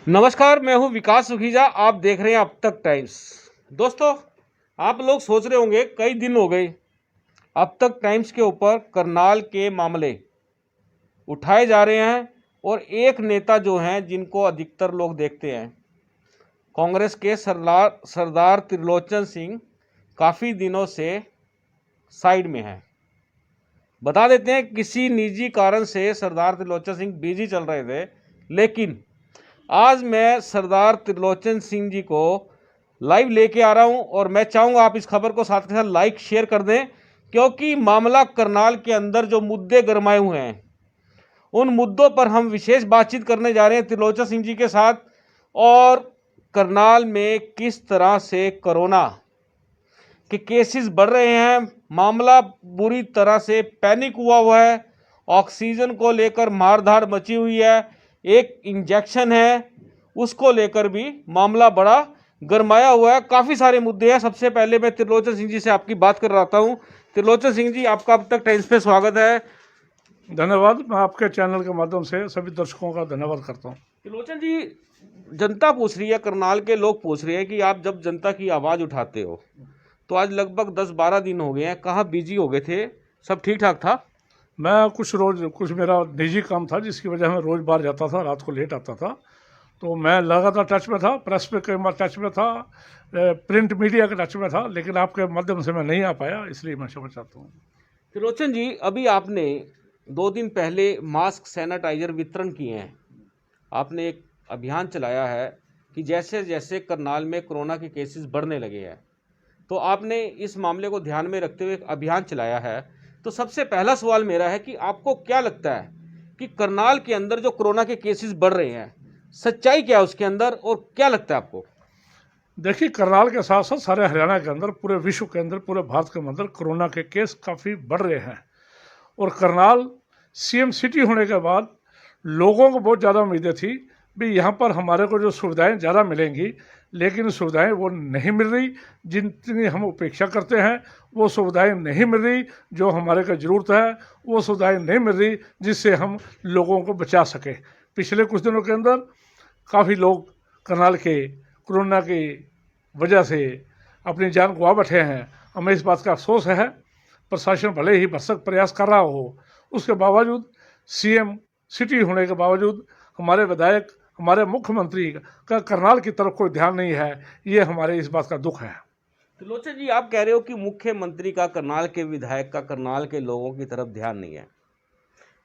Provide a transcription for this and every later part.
नमस्कार, मैं हूं विकास सुखीजा। आप देख रहे हैं अब तक टाइम्स। दोस्तों, आप लोग सोच रहे होंगे कई दिन हो गए अब तक टाइम्स के ऊपर करनाल के मामले उठाए जा रहे हैं और एक नेता जो हैं जिनको अधिकतर लोग देखते हैं, कांग्रेस के सरदार त्रिलोचन सिंह, काफ़ी दिनों से साइड में हैं। बता देते हैं, किसी निजी कारण से सरदार त्रिलोचन सिंह बिजी चल रहे थे, लेकिन आज मैं सरदार त्रिलोचन सिंह जी को लाइव लेके आ रहा हूं और मैं चाहूंगा आप इस खबर को साथ के साथ लाइक शेयर कर दें, क्योंकि मामला करनाल के अंदर जो मुद्दे गरमाए हुए हैं उन मुद्दों पर हम विशेष बातचीत करने जा रहे हैं त्रिलोचन सिंह जी के साथ। और करनाल में किस तरह से कोरोना के केसेस बढ़ रहे हैं, मामला बुरी तरह से पैनिक हुआ है, ऑक्सीजन को लेकर मारधाड़ मची हुई है, एक इंजेक्शन है उसको लेकर भी मामला बड़ा गरमाया हुआ है। काफ़ी सारे मुद्दे हैं। सबसे पहले मैं त्रिलोचन सिंह जी से आपकी बात कर रहा हूं। त्रिलोचन सिंह जी, आपका अब तक टाइम्स पे स्वागत है। धन्यवाद। मैं आपके चैनल के माध्यम से सभी दर्शकों का धन्यवाद करता हूं। त्रिलोचन जी, जनता पूछ रही है, करनाल के लोग पूछ रहे हैं कि आप जब जनता की आवाज़ उठाते हो तो आज लगभग 10-12 दिन हो गए हैं, कहाँ बिजी हो गए थे? सब ठीक ठाक था? मैं कुछ मेरा निजी काम था जिसकी वजह मैं रोज़ बाहर जाता था, रात को लेट आता था, तो मैं लगातार टच में था, प्रेस पे कई बार टच में था, प्रिंट मीडिया के टच में था, लेकिन आपके माध्यम से मैं नहीं आ पाया, इसलिए मैं क्षमा चाहता हूँ। त्रिलोचन जी, अभी आपने 2 दिन पहले मास्क सैनिटाइजर वितरण किए हैं। आपने एक अभियान चलाया है कि जैसे जैसे करनाल में कोरोना के केसेस बढ़ने लगे हैं, तो आपने इस मामले को ध्यान में रखते हुए एक अभियान चलाया है। तो सबसे पहला सवाल मेरा है कि आपको क्या लगता है कि करनाल के अंदर जो कोरोना के केसेस बढ़ रहे हैं, सच्चाई क्या है उसके अंदर, और क्या लगता है आपको? देखिए, करनाल के साथ साथ सारे हरियाणा के अंदर, पूरे विश्व के अंदर, पूरे भारत के अंदर कोरोना के केस काफ़ी बढ़ रहे हैं। और करनाल सीएम सिटी होने के बाद लोगों को बहुत ज़्यादा उम्मीदें थी भी यहाँ पर हमारे को जो सुविधाएं ज़्यादा मिलेंगी, लेकिन सुविधाएं वो नहीं मिल रही। जितनी हम अपेक्षा करते हैं वो सुविधाएं नहीं मिल रही, जो हमारे को ज़रूरत है वो सुविधाएं नहीं मिल रही जिससे हम लोगों को बचा सकें। पिछले कुछ दिनों के अंदर काफ़ी लोग करनाल के कोरोना की वजह से अपनी जान गंवा बैठे हैं। हमें इस बात का अफसोस है, प्रशासन भले ही भरसक प्रयास कर रहा हो, उसके बावजूद सीएम सिटी होने के बावजूद हमारे विधायक, हमारे मुख्यमंत्री का करनाल की तरफ कोई ध्यान नहीं है। ये हमारे इस बात का दुख है। त्रिलोचन जी, आप कह रहे हो कि मुख्यमंत्री का, करनाल के विधायक का करनाल के लोगों की तरफ ध्यान नहीं है।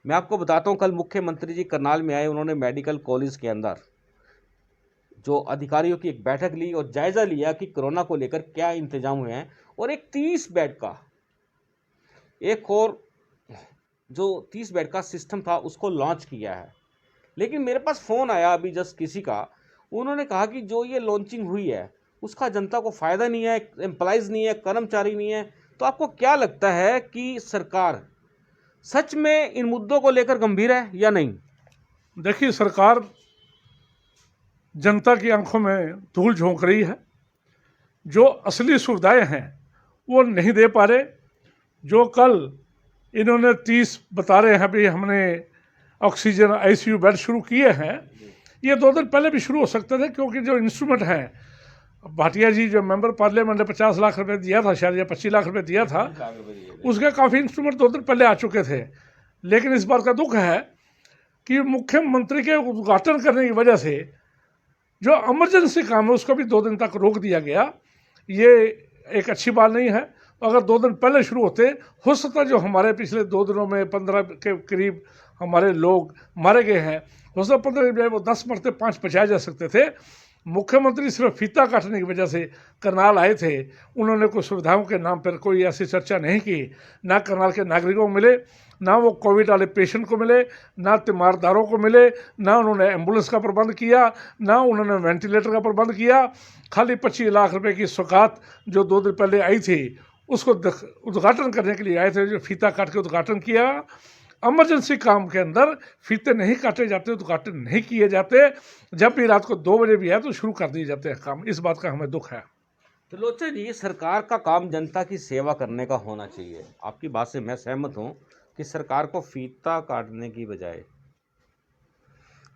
मैं आपको बताता हूं, कल मुख्यमंत्री जी करनाल में आए, उन्होंने मेडिकल कॉलेज के अंदर जो अधिकारियों की एक बैठक ली और जायजा लिया कि कोरोना को लेकर क्या इंतजाम हुए हैं, और एक 30 बेड का, एक और जो 30 बेड का सिस्टम था उसको लॉन्च किया है। लेकिन मेरे पास फ़ोन आया अभी जस्ट किसी का, उन्होंने कहा कि जो ये लॉन्चिंग हुई है उसका जनता को फ़ायदा नहीं है, एम्प्लॉइज़ नहीं है, कर्मचारी नहीं है। तो आपको क्या लगता है कि सरकार सच में इन मुद्दों को लेकर गंभीर है या नहीं? देखिए, सरकार जनता की आंखों में धूल झोंक रही है। जो असली सुविधाएं हैं वो नहीं दे पा रहे। जो कल इन्होंने 30 बता रहे हैं भी हमने ऑक्सीजन आईसीयू बेड शुरू किए हैं, ये 2 दिन पहले भी शुरू हो सकते थे, क्योंकि जो इंस्ट्रूमेंट हैं, भाटिया जी जो मेंबर पार्लियामेंट ने 50 लाख रुपए दिया था शायद, या 25 लाख रुपए दिया था, उसके काफ़ी इंस्ट्रूमेंट 2 दिन पहले आ चुके थे। लेकिन इस बात का दुख है कि मुख्यमंत्री के उद्घाटन करने की वजह से जो इमरजेंसी काम है उसको भी 2 दिन तक रोक दिया गया। ये एक अच्छी बात नहीं है। अगर 2 दिन पहले शुरू होते, हो सकता है जो हमारे पिछले 2 दिनों में 15 के करीब हमारे लोग मारे गए हैं, हो सकता 15 के बजाय वो 10 मरते 5 बचाए जा सकते थे। मुख्यमंत्री सिर्फ फीता काटने की वजह से करनाल आए थे। उन्होंने कोई सुविधाओं के नाम पर कोई ऐसी चर्चा नहीं की। ना करनाल के नागरिकों को मिले, ना वो कोविड वाले पेशेंट को मिले, ना तीमारदारों को मिले, ना उन्होंने एम्बुलेंस का प्रबंध किया, ना उन्होंने वेंटिलेटर का प्रबंध किया। खाली 25 लाख रुपए की सौगात जो 2 दिन पहले आई थी उसको उद्घाटन करने के लिए आए थे, जो फीता काट के उद्घाटन किया। इमरजेंसी काम के अंदर फीते नहीं काटे जाते, उद्घाटन नहीं किए जाते। जब भी रात को 2 बजे भी है तो शुरू कर दिए जाते हैं काम। इस बात का हमें दुख है। त्रिलोचन जी, सरकार का काम जनता की सेवा करने का होना चाहिए। आपकी बात से मैं सहमत हूँ कि सरकार को फीता काटने की बजाय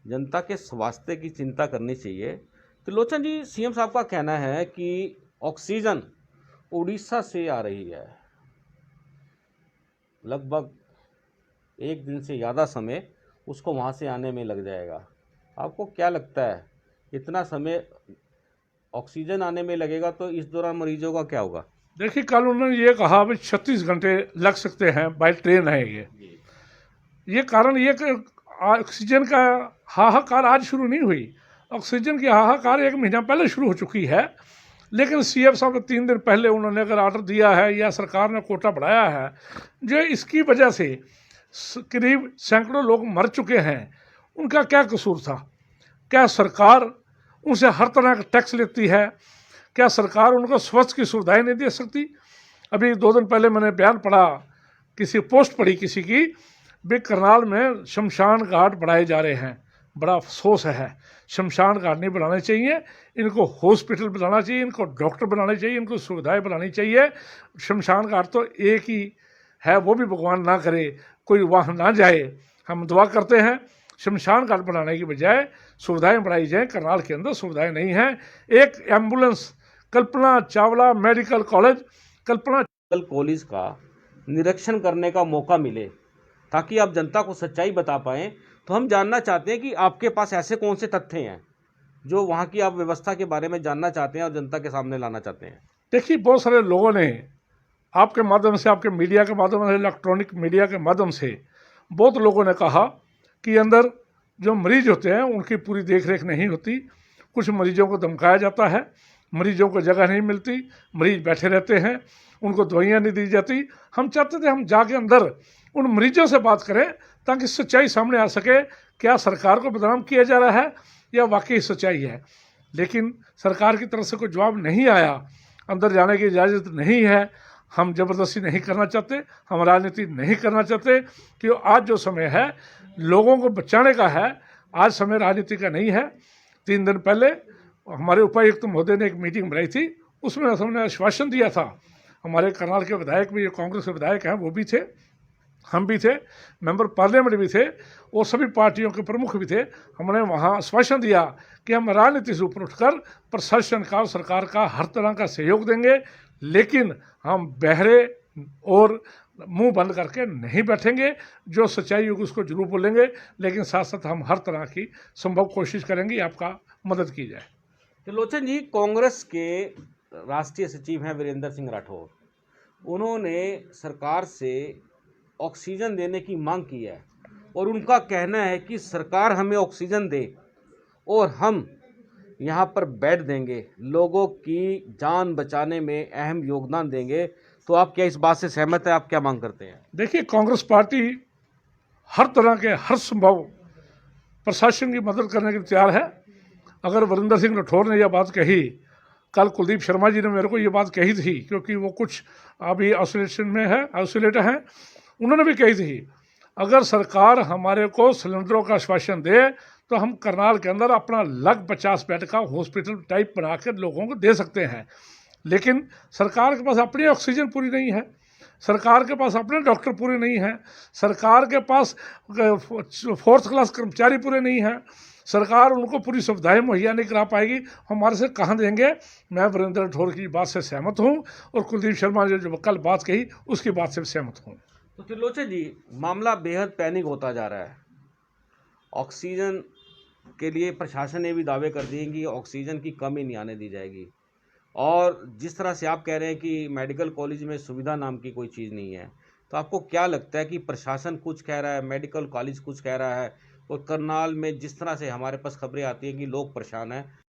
जनता के स्वास्थ्य की चिंता करनी चाहिए। त्रिलोचन जी, सीएम साहब का कहना है कि ऑक्सीजन उड़ीसा से आ रही है, लगभग एक दिन से ज़्यादा समय उसको वहाँ से आने में लग जाएगा। आपको क्या लगता है, इतना समय ऑक्सीजन आने में लगेगा तो इस दौरान मरीजों का क्या होगा? देखिए, कल उन्होंने ये कहा भी 36 घंटे लग सकते हैं, बाई ट्रेन है ये कारण ये कि ऑक्सीजन का हाहाकार आज शुरू नहीं हुई। ऑक्सीजन की हाहाकार 1 महीना पहले शुरू हो चुकी है, लेकिन सीएम साहब ने 3 दिन पहले उन्होंने अगर ऑर्डर दिया है या सरकार ने कोटा बढ़ाया है, जो इसकी वजह से करीब सैकड़ों लोग मर चुके हैं, उनका क्या कसूर था? क्या सरकार उनसे हर तरह का टैक्स लेती है? क्या सरकार उनको स्वच्छ की सुविधाएं नहीं दे सकती? अभी 2 दिन पहले मैंने बयान पढ़ा, किसी पोस्ट पढ़ी किसी की, भी करनाल में शमशान घाट बढ़ाए जा रहे हैं। बड़ा अफसोस है, शमशान घाट नहीं बनाने चाहिए, इनको हॉस्पिटल बनाना चाहिए, इनको डॉक्टर बनाने चाहिए, इनको सुविधाएं बनानी चाहिए। शमशान घाट तो एक ही है, वो भी भगवान ना करे कोई वहाँ ना जाए। हम दुआ करते हैं शमशान घाट बनाने की बजाय सुविधाएं बढ़ाई जाए। करनाल के अंदर सुविधाएं नहीं हैं। एक ambulance, Kalpana Chawla medical college, कल्पना मेडिकल कॉलेज का निरीक्षण करने का मौका मिले ताकि आप जनता को सच्चाई बता पाएँ, तो हम जानना चाहते हैं कि आपके पास ऐसे कौन से तथ्य हैं जो वहाँ की आप व्यवस्था के बारे में जानना चाहते हैं और जनता के सामने लाना चाहते हैं। देखिए, बहुत सारे लोगों ने आपके माध्यम से, आपके मीडिया के माध्यम से, इलेक्ट्रॉनिक मीडिया के माध्यम से बहुत लोगों ने कहा कि अंदर जो मरीज होते हैं उनकी पूरी देखरेख नहीं होती, कुछ मरीजों को धमकाया जाता है, मरीजों को जगह नहीं मिलती, मरीज बैठे रहते हैं, उनको दवाइयाँ नहीं दी जाती। हम चाहते थे हम जाके अंदर उन मरीजों से बात करें ताकि सच्चाई सामने आ सके, क्या सरकार को बदनाम किया जा रहा है या वाकई सच्चाई है। लेकिन सरकार की तरफ से कोई जवाब नहीं आया, अंदर जाने की इजाज़त नहीं है। हम ज़बरदस्ती नहीं करना चाहते, हम राजनीति नहीं करना चाहते, कि आज जो समय है लोगों को बचाने का है, आज समय राजनीति का नहीं है। 3 दिन पहले हमारे उपायुक्त महोदय ने एक मीटिंग बनाई थी, उसमें हमने आश्वासन दिया था, हमारे करनाल के विधायक भी, कांग्रेस के विधायक हैं वो भी थे, हम भी थे, मेंबर पार्लियामेंट भी थे और सभी पार्टियों के प्रमुख भी थे। हमने वहाँ आश्वासन दिया कि हम राजनीति से ऊपर उठकर प्रशासन का और सरकार का हर तरह का सहयोग देंगे, लेकिन हम बहरे और मुंह बंद करके नहीं बैठेंगे। जो सच्चाई होगी उसको जरूर बोलेंगे, लेकिन साथ साथ हम हर तरह की संभव कोशिश करेंगे आपका मदद की जाए। त्रिलोचन जी, कांग्रेस के राष्ट्रीय सचिव हैं वीरेंद्र सिंह राठौर, उन्होंने सरकार से ऑक्सीजन देने की मांग की है और उनका कहना है कि सरकार हमें ऑक्सीजन दे और हम यहाँ पर बेड देंगे, लोगों की जान बचाने में अहम योगदान देंगे। तो आप क्या इस बात से सहमत हैं? आप क्या मांग करते हैं? देखिए, कांग्रेस पार्टी हर तरह के हर संभव प्रशासन की मदद करने के लिए तैयार है। अगर वीरेंद्र सिंह राठौर ने यह बात कही, कल कुलदीप शर्मा जी ने मेरे को ये बात कही थी, क्योंकि वो कुछ अभी आइसोलेशन में है, आइसोलेट हैं, उन्होंने भी कही थी अगर सरकार हमारे को सिलेंडरों का आश्वासन दे तो हम करनाल के अंदर अपना लग 50 बेड का हॉस्पिटल टाइप बना कर लोगों को दे सकते हैं। लेकिन सरकार के पास अपनी ऑक्सीजन पूरी नहीं है, सरकार के पास अपने डॉक्टर पूरे नहीं हैं, सरकार के पास 4th क्लास कर्मचारी पूरे नहीं हैं, सरकार उनको पूरी सुविधाएं मुहैया नहीं करा पाएगी, हमारे से कहाँ देंगे। मैं वीरेंद्र राठौर की बात से सहमत हूँ और कुलदीप शर्मा ने जो कल बात कही उसकी बात से सहमत हूँ। तो त्रिलोचन जी, मामला बेहद पैनिक होता जा रहा है। ऑक्सीजन के लिए प्रशासन ने भी दावे कर दिए कि ऑक्सीजन की कमी नहीं आने दी जाएगी, और जिस तरह से आप कह रहे हैं कि मेडिकल कॉलेज में सुविधा नाम की कोई चीज़ नहीं है, तो आपको क्या लगता है कि प्रशासन कुछ कह रहा है, मेडिकल कॉलेज कुछ कह रहा है, और करनाल में जिस तरह से हमारे पास खबरें आती हैं कि लोग परेशान हैं,